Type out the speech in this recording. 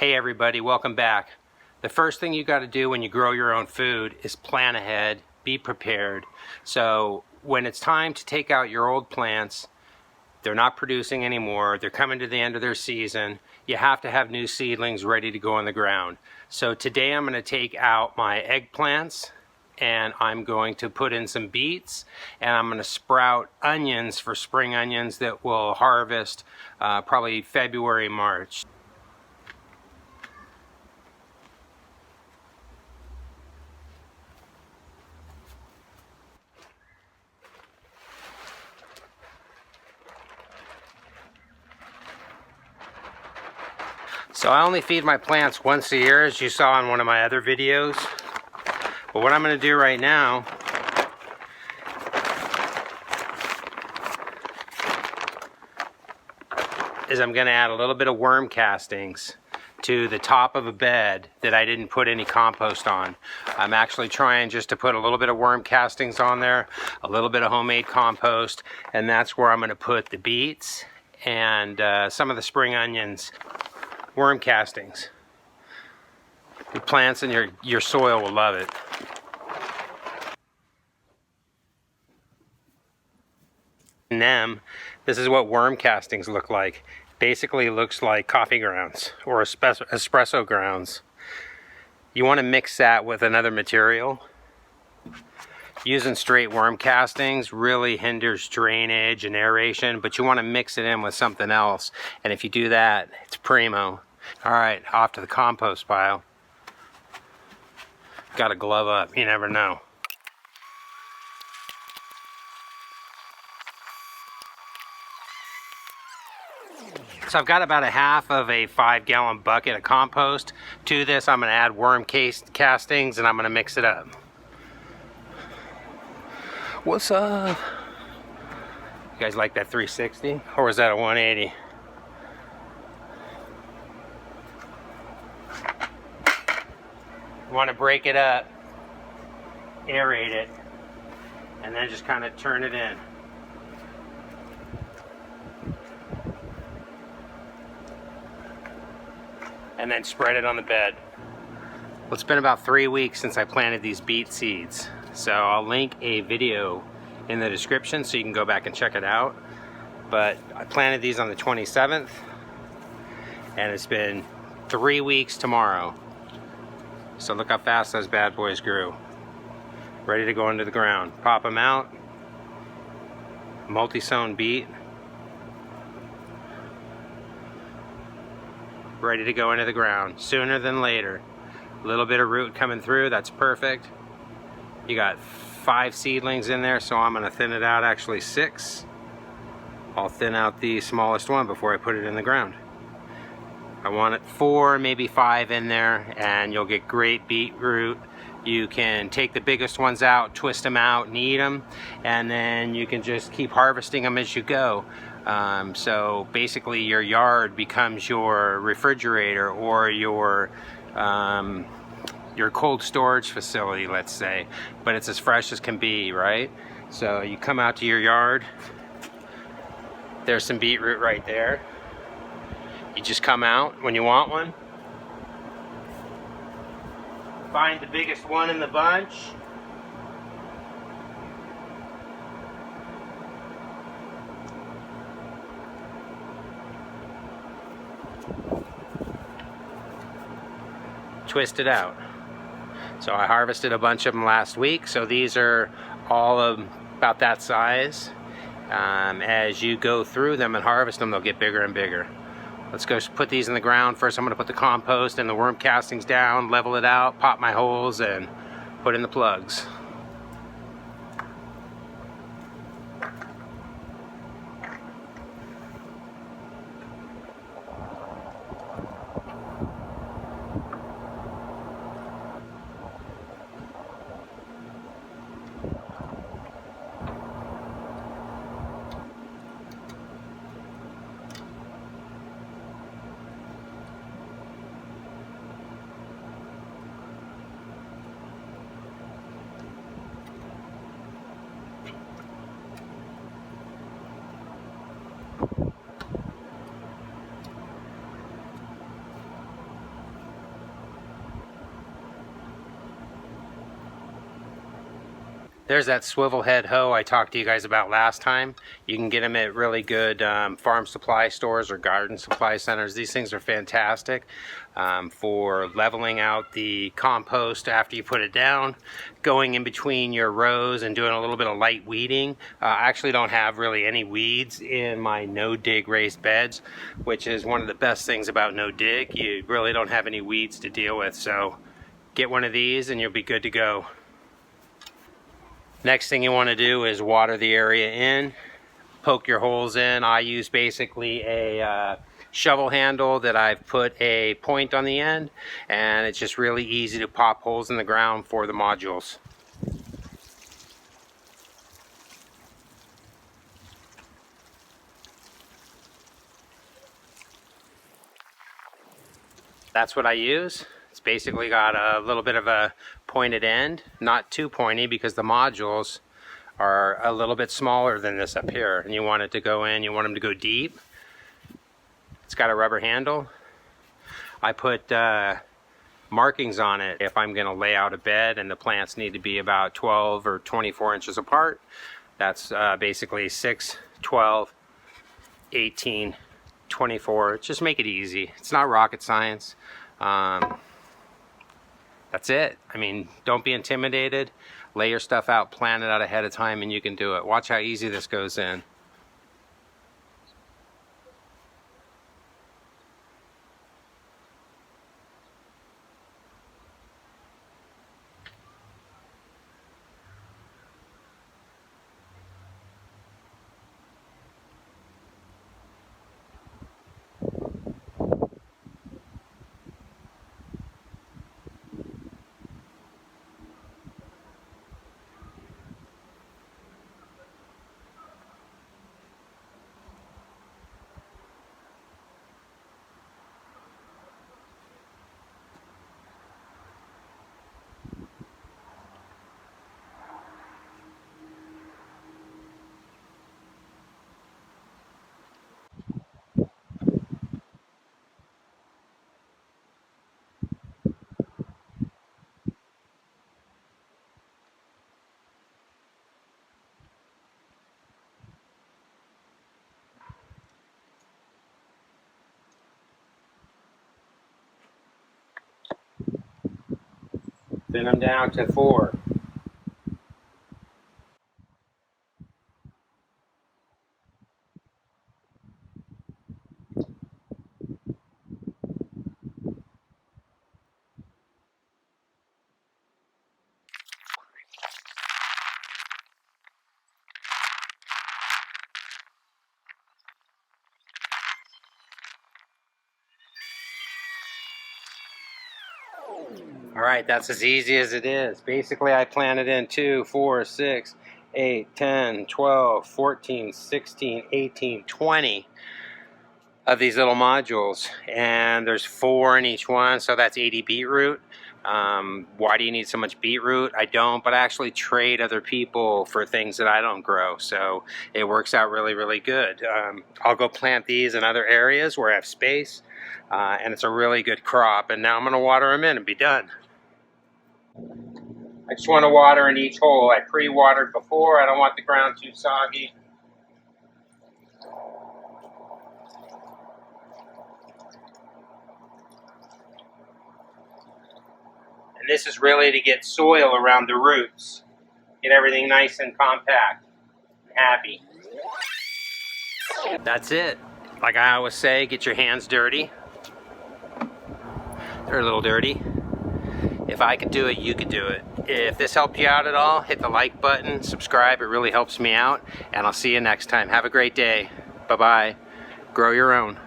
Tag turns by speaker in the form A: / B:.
A: Hey everybody, welcome back. The first thing you got to do when you grow your own food is plan ahead, be prepared. So when it's time to take out your old plants, they're not producing anymore, they're coming to the end of their season, you have to have new seedlings ready to go in the ground. So today I'm going to take out my eggplants and I'm going to put in some beets and I'm going to sprout onions for spring onions that will harvest probably February, March. So I only feed my plants once a year, as you saw in one of my other videos. But what I'm going to do right now is I'm going to add a little bit of worm castings to the top of a bed that I didn't put any compost on. I'm actually trying just to put a little bit of worm castings on there, a little bit of homemade compost, and that's where I'm going to put the beets and some of the spring onions. Worm castings. The plants in your soil will love it. In them, this is what worm castings look like. Basically, it looks like coffee grounds or espresso grounds. You want to mix that with another material. Using straight worm castings really hinders drainage and aeration, but you want to mix it in with something else. And if you do that, it's primo. All right, off to the compost pile. Got to glove up, you never know. So I've got about a half of a 5-gallon bucket of compost. To this, I'm going to add worm castings and I'm going to mix it up. What's up? You guys like that 360 or is that a 180? You want to break it up, aerate it, and then just kind of turn it in. And then spread it on the bed. Well, it's been about 3 weeks since I planted these beet seeds. So I'll link a video in the description so you can go back and check it out. But I planted these on the 27th and it's been 3 weeks tomorrow. So look how fast those bad boys grew. Ready to go into the ground. Pop them out. Multi-sown beet. Ready to go into the ground sooner than later. A little bit of root coming through, that's perfect. You got 5 seedlings in there, so I'm going to thin it out, actually 6. I'll thin out the smallest one before I put it in the ground. I want it 4, maybe 5 in there, and you'll get great beetroot. You can take the biggest ones out, twist them out, and eat them, and then you can just keep harvesting them as you go. So basically your yard becomes your refrigerator or your cold storage facility, let's say, but it's as fresh as can be, right? So you come out to your yard, there's some beetroot right there. You just come out when you want one, find the biggest one in the bunch, twist it out. So I harvested a bunch of them last week, so these are all about that size. As you go through them and harvest them, they'll get bigger and bigger. Let's go put these in the ground. First I'm going to put the compost and the worm castings down, level it out, pop my holes, and put in the plugs. There's that swivel head hoe I talked to you guys about last time. You can get them at really good farm supply stores or garden supply centers. These things are fantastic for leveling out the compost after you put it down, going in between your rows and doing a little bit of light weeding. I actually don't have really any weeds in my no-dig raised beds, which is one of the best things about no-dig. You really don't have any weeds to deal with, so get one of these and you'll be good to go. Next thing you want to do is water the area in, poke your holes in. I use basically a shovel handle that I've put a point on the end, and it's just really easy to pop holes in the ground for the modules. That's what I use. It's basically got a little bit of a pointed end, not too pointy because the modules are a little bit smaller than this up here, and you want it to go in, you want them to go deep. It's got a rubber handle. I put markings on it if I'm going to lay out a bed and the plants need to be about 12 or 24 inches apart. That's basically 6, 12, 18, 24. Just make it easy. It's not rocket science. That's it. I mean, don't be intimidated. Lay your stuff out, plan it out ahead of time, and you can do it. Watch how easy this goes in. Thin them down to 4. All right, that's as easy as it is. Basically, I planted in 2, 4, 6, 8, 10, 12, 14, 16, 18, 20 of these little modules, and there's 4 in each one, so that's 80 beetroot. Why do you need so much beetroot? I don't, but I actually trade other people for things that I don't grow, so it works out really, really good. I'll go plant these in other areas where I have space, and it's a really good crop, and now I'm going to water them in and be done. I just want to water in each hole. I pre-watered before. I don't want the ground too soggy. And this is really to get soil around the roots. Get everything nice and compact and happy. That's it. Like I always say, get your hands dirty. They're a little dirty. If I could do it, you could do it. If this helped you out at all, hit the like button, subscribe, it really helps me out, and I'll see you next time. Have a great day. Bye-bye. Grow your own.